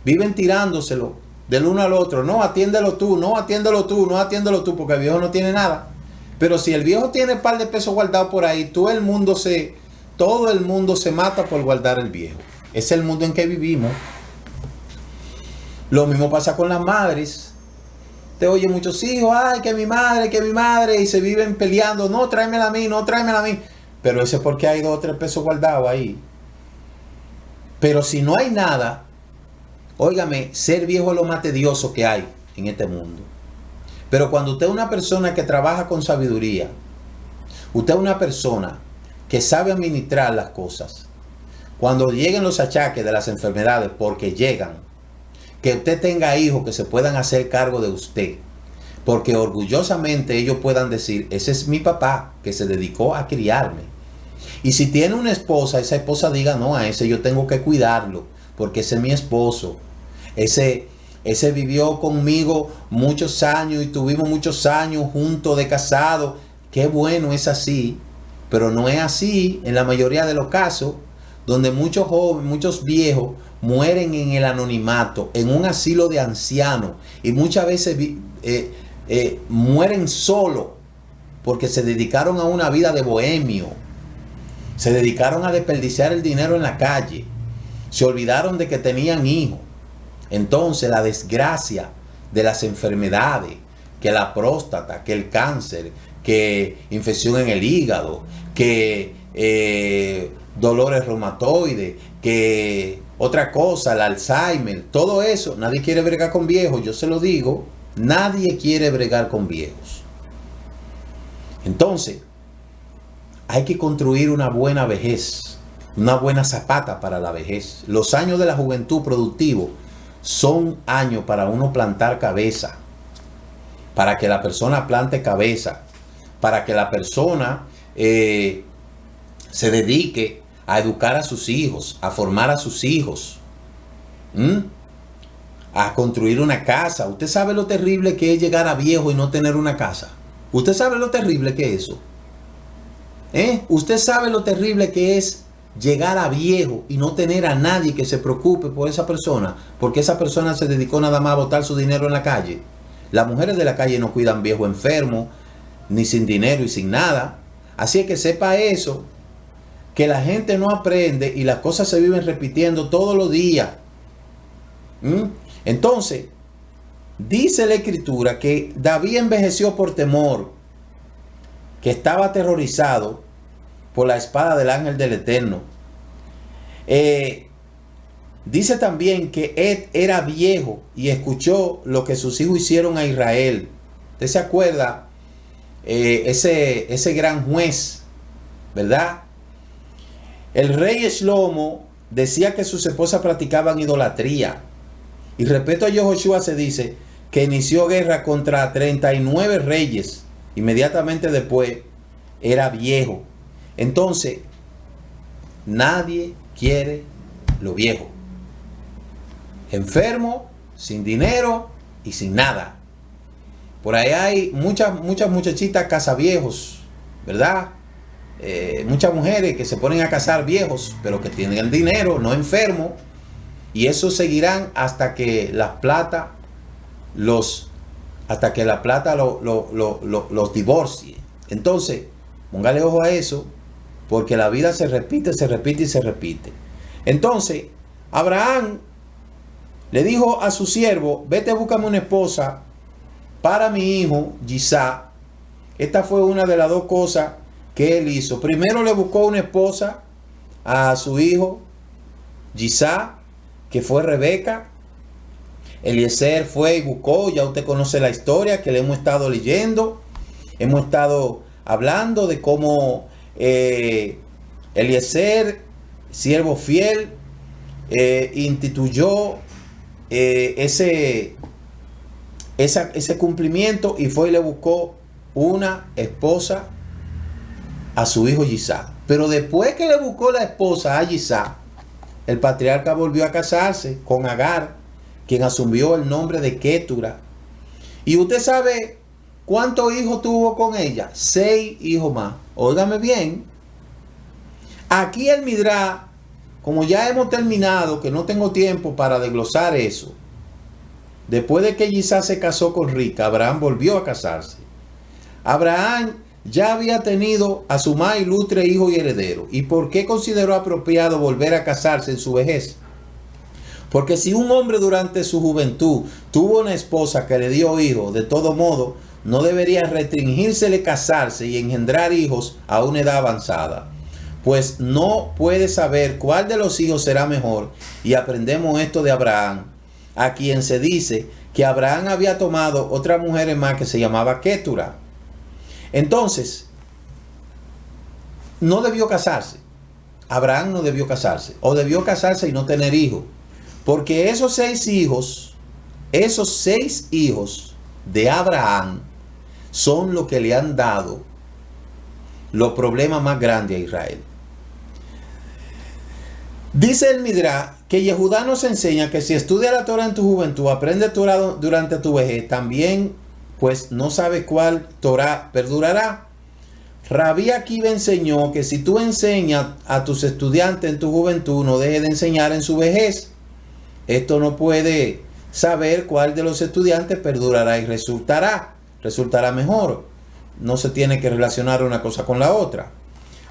viven tirándoselo del uno al otro. No, atiéndelo tú, no, atiéndelo tú, no, atiéndelo tú, porque el viejo no tiene nada. Pero si el viejo tiene un par de pesos guardados por ahí, todo el mundo se mata por guardar el viejo. Es el mundo en que vivimos. Lo mismo pasa con las madres. Te oye muchos hijos, ay, que mi madre, y se viven peleando, no, tráemela a mí, no, tráemela a mí. Pero eso es porque hay 2 o 3 pesos guardados ahí. Pero si no hay nada, óigame, ser viejo es lo más tedioso que hay en este mundo. Pero cuando usted es una persona que trabaja con sabiduría, usted es una persona que sabe administrar las cosas, cuando lleguen los achaques de las enfermedades, porque llegan, que usted tenga hijos que se puedan hacer cargo de usted, porque orgullosamente ellos puedan decir, ese es mi papá que se dedicó a criarme. Y si tiene una esposa, esa esposa diga, no, a ese yo tengo que cuidarlo, porque ese es mi esposo. Ese ese vivió conmigo muchos años y tuvimos muchos años juntos de casado. Qué bueno, es así, pero no es así en la mayoría de los casos, donde muchos jóvenes, muchos viejos mueren en el anonimato, en un asilo de ancianos, y muchas veces mueren solos porque se dedicaron a una vida de bohemio, se dedicaron a desperdiciar el dinero en la calle, se olvidaron de que tenían hijos. Entonces la desgracia de las enfermedades, que la próstata, que el cáncer, que infección en el hígado, que dolores reumatoides, que otra cosa, el Alzheimer, todo eso, nadie quiere bregar con viejos, yo se lo digo, nadie quiere bregar con viejos. Entonces, hay que construir una buena vejez, una buena zapata para la vejez. Los años de la juventud productivo son años para uno plantar cabeza, para que la persona plante cabeza, para que la persona se dedique a educar a sus hijos, a formar a sus hijos, a construir una casa. ¿Usted sabe lo terrible que es llegar a viejo y no tener una casa? ¿Usted sabe lo terrible que es eso? ¿Usted sabe lo terrible que es llegar a viejo y no tener a nadie que se preocupe por esa persona? Porque esa persona se dedicó nada más a botar su dinero en la calle. Las mujeres de la calle no cuidan viejo enfermo, ni sin dinero y sin nada. Así es que sepa eso, que la gente no aprende y las cosas se viven repitiendo todos los días. Entonces, dice la Escritura que David envejeció por temor, que estaba aterrorizado por la espada del ángel del Eterno. Dice también que Ed era viejo y escuchó lo que sus hijos hicieron a Israel. ¿Usted se acuerda? Ese gran juez, ¿verdad? El rey Shlomo decía que sus esposas practicaban idolatría. Y respecto a Yehoshua se dice que inició guerra contra 39 reyes. Inmediatamente después era viejo. Entonces, nadie quiere lo viejo. Enfermo, sin dinero y sin nada. Por ahí hay muchas muchachitas casaviejos, ¿verdad? Muchas mujeres que se ponen a casar viejos, pero que tienen el dinero, no enfermos. Y eso seguirán hasta que la plata los divorcie. Entonces, póngale ojo a eso, porque la vida se repite, se repite y se repite. Entonces, Abraham le dijo a su siervo: vete, búscame una esposa para mi hijo Isaac. Esta fue una de las dos cosas que él hizo. Primero le buscó una esposa a su hijo Isaac, que fue Rebeca. Eliezer fue y buscó, ya usted conoce la historia que le hemos estado leyendo. Hemos estado hablando de cómo Eliezer, siervo fiel, instituyó ese cumplimiento y fue y le buscó una esposa a su hijo Isaac. Pero después que le buscó la esposa a Isaac, el patriarca volvió a casarse con Agar, quien asumió el nombre de Ketura. Y usted sabe cuántos hijos tuvo con ella. 6 hijos más. Óigame bien. Aquí el Midrash, como ya hemos terminado, que no tengo tiempo para desglosar eso. Después de que Isaac se casó con Rica, Abraham volvió a casarse. Abraham ya había tenido a su más ilustre hijo y heredero. ¿Y por qué consideró apropiado volver a casarse en su vejez? Porque si un hombre durante su juventud tuvo una esposa que le dio hijos, de todo modo, no debería restringírsele casarse y engendrar hijos a una edad avanzada, pues no puede saber cuál de los hijos será mejor. Y aprendemos esto de Abraham, a quien se dice que Abraham había tomado otra mujer más que se llamaba Ketura. Entonces, no debió casarse. Abraham no debió casarse, o debió casarse y no tener hijos, porque esos 6 hijos de Abraham son los que le han dado los problemas más grandes a Israel. Dice el Midrash que Yehudá nos enseña que si estudia la Torah en tu juventud, aprende Torah durante tu vejez, también pues no sabes cuál Torah perdurará. Rabí Akiva enseñó que si tú enseñas a tus estudiantes en tu juventud, no dejes de enseñar en su vejez. Esto no puede saber cuál de los estudiantes perdurará y resultará mejor. No se tiene que relacionar una cosa con la otra.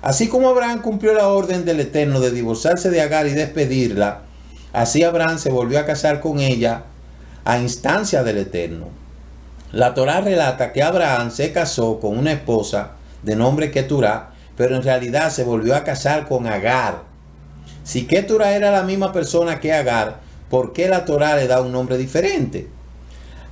Así como Abraham cumplió la orden del Eterno de divorciarse de Agar y despedirla, así Abraham se volvió a casar con ella a instancia del Eterno. La Torá relata que Abraham se casó con una esposa de nombre Keturá, pero en realidad se volvió a casar con Agar. Si Keturá era la misma persona que Agar, ¿por qué la Torá le da un nombre diferente?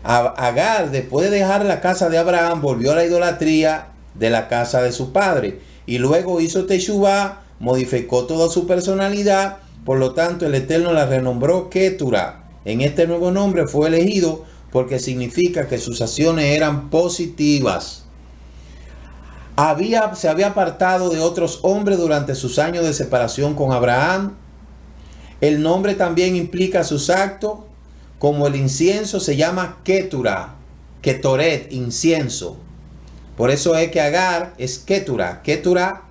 Agar, después de dejar la casa de Abraham, volvió a la idolatría de la casa de su padre y luego hizo Teshuvá, modificó toda su personalidad. Por lo tanto, el Eterno la renombró Keturá. En este nuevo nombre fue elegido porque significa que sus acciones eran positivas. Se había apartado de otros hombres durante sus años de separación con Abraham. El nombre también implica sus actos, como el incienso se llama Keturá, Ketoret, incienso. Por eso es que Agar es Keturá. Keturá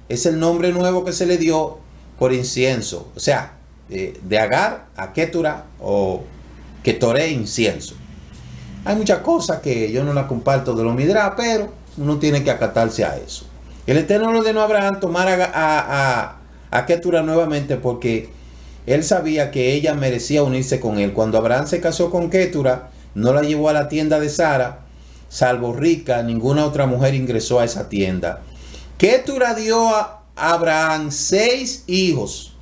es el nombre nuevo que se le dio por incienso. O sea, de Agar a Keturá o Ketoret, incienso. Hay muchas cosas que yo no las comparto de los Midrash, pero uno tiene que acatarse a eso. El Eterno le ordenó a Abraham tomar a Keturá nuevamente porque él sabía que ella merecía unirse con él. Cuando Abraham se casó con Keturá, no la llevó a la tienda de Sara, salvo Rica, ninguna otra mujer ingresó a esa tienda. Keturá dio a Abraham 6 hijos: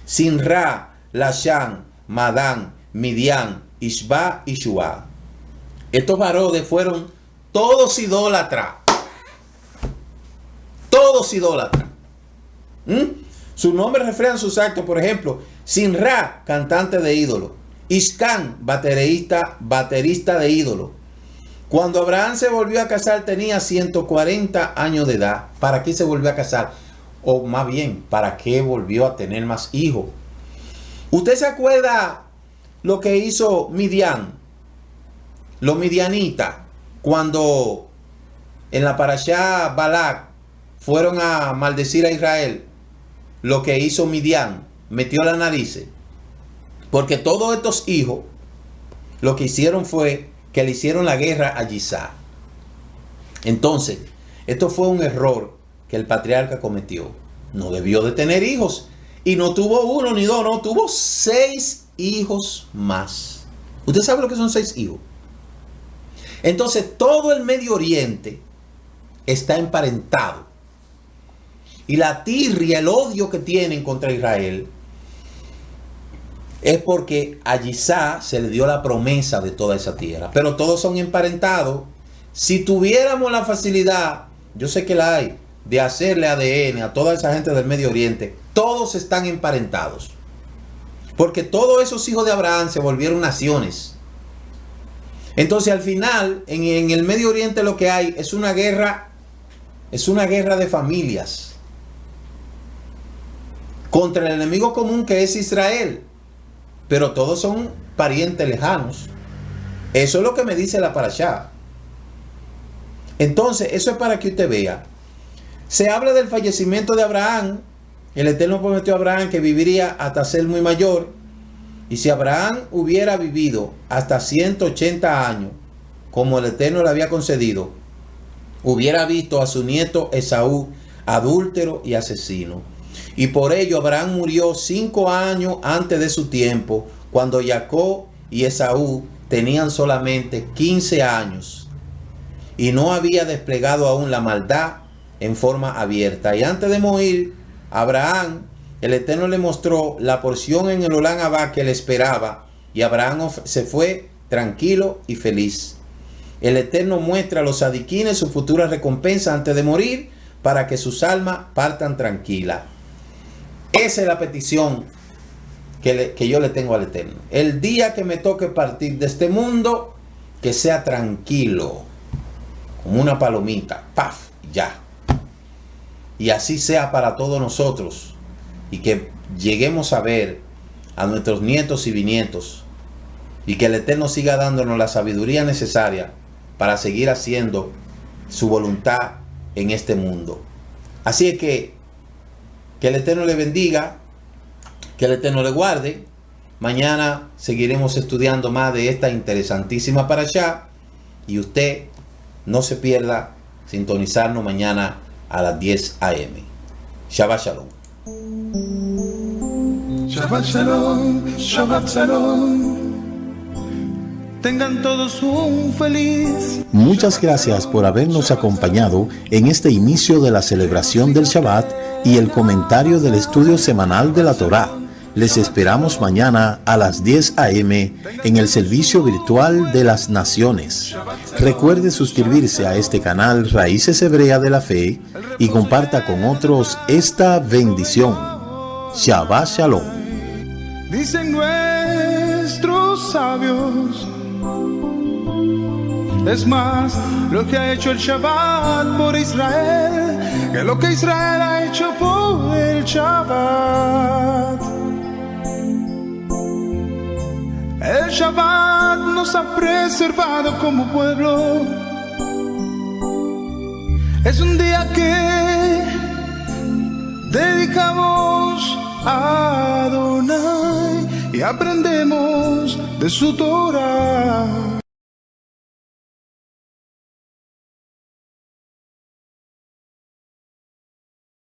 Sinra, Lashan, Madán, Midian, Ishba y Shua. Estos varones fueron todos idólatras. Todos idólatras. Sus nombres reflejan sus actos. Por ejemplo, Sinra, cantante de ídolo. Ishkan, baterista de ídolo. Cuando Abraham se volvió a casar tenía 140 años de edad. ¿Para qué se volvió a casar? O más bien, ¿para qué volvió a tener más hijos? ¿Usted se acuerda lo que hizo Midian? Los midianitas, cuando en la parashá Balak fueron a maldecir a Israel, lo que hizo Midian, metió la nariz, porque todos estos hijos lo que hicieron fue que le hicieron la guerra a Yisá. Entonces, esto fue un error que el patriarca cometió. No debió de tener hijos, y no tuvo uno ni dos, no, tuvo 6 hijos más. ¿Usted sabe lo que son 6 hijos? Entonces todo el Medio Oriente está emparentado. Y la tirria, el odio que tienen contra Israel, es porque a Yisá se le dio la promesa de toda esa tierra. Pero todos son emparentados. Si tuviéramos la facilidad, yo sé que la hay, de hacerle ADN a toda esa gente del Medio Oriente, todos están emparentados. Porque todos esos hijos de Abraham se volvieron naciones. Entonces al final en el Medio Oriente lo que hay es una guerra de familias contra el enemigo común que es Israel, pero todos son parientes lejanos. Eso es lo que me dice la parashá. Entonces eso es para que usted vea. Se habla del fallecimiento de Abraham. El Eterno prometió a Abraham que viviría hasta ser muy mayor. Y si Abraham hubiera vivido hasta 180 años, como el Eterno le había concedido, hubiera visto a su nieto Esaú adúltero y asesino. Y por ello Abraham murió 5 años antes de su tiempo, cuando Jacob y Esaú tenían solamente 15 años. Y no había desplegado aún la maldad en forma abierta. Y antes de morir, Abraham, el Eterno le mostró la porción en el Olán Abá que le esperaba, y Abraham se fue tranquilo y feliz. El Eterno muestra a los sadiquines su futura recompensa antes de morir, para que sus almas partan tranquilas. Esa es la petición que yo le tengo al Eterno. El día que me toque partir de este mundo, que sea tranquilo, como una palomita, ¡paf! Ya. Y así sea para todos nosotros. Y que lleguemos a ver a nuestros nietos y bisnietos, y que el Eterno siga dándonos la sabiduría necesaria para seguir haciendo su voluntad en este mundo. Así es que el Eterno le bendiga, que el Eterno le guarde. Mañana seguiremos estudiando más de esta interesantísima parashá, y usted no se pierda sintonizarnos mañana a las 10 a.m. Shabbat Shalom. Shabbat Shalom, Shabbat Shalom. Tengan todos un feliz. Muchas gracias por habernos acompañado en este inicio de la celebración del Shabbat y el comentario del estudio semanal de la Torá. Les esperamos mañana a las 10 a.m. en el servicio virtual de las naciones. Recuerde suscribirse a este canal Raíces Hebreas de la Fe y comparta con otros esta bendición. Shabbat Shalom. Dicen nuestros sabios, es más lo que ha hecho el Shabbat por Israel que lo que Israel ha hecho por el Shabbat. El Shabbat nos ha preservado como pueblo. Es un día que dedicamos a Adonai y aprendemos de su Torah.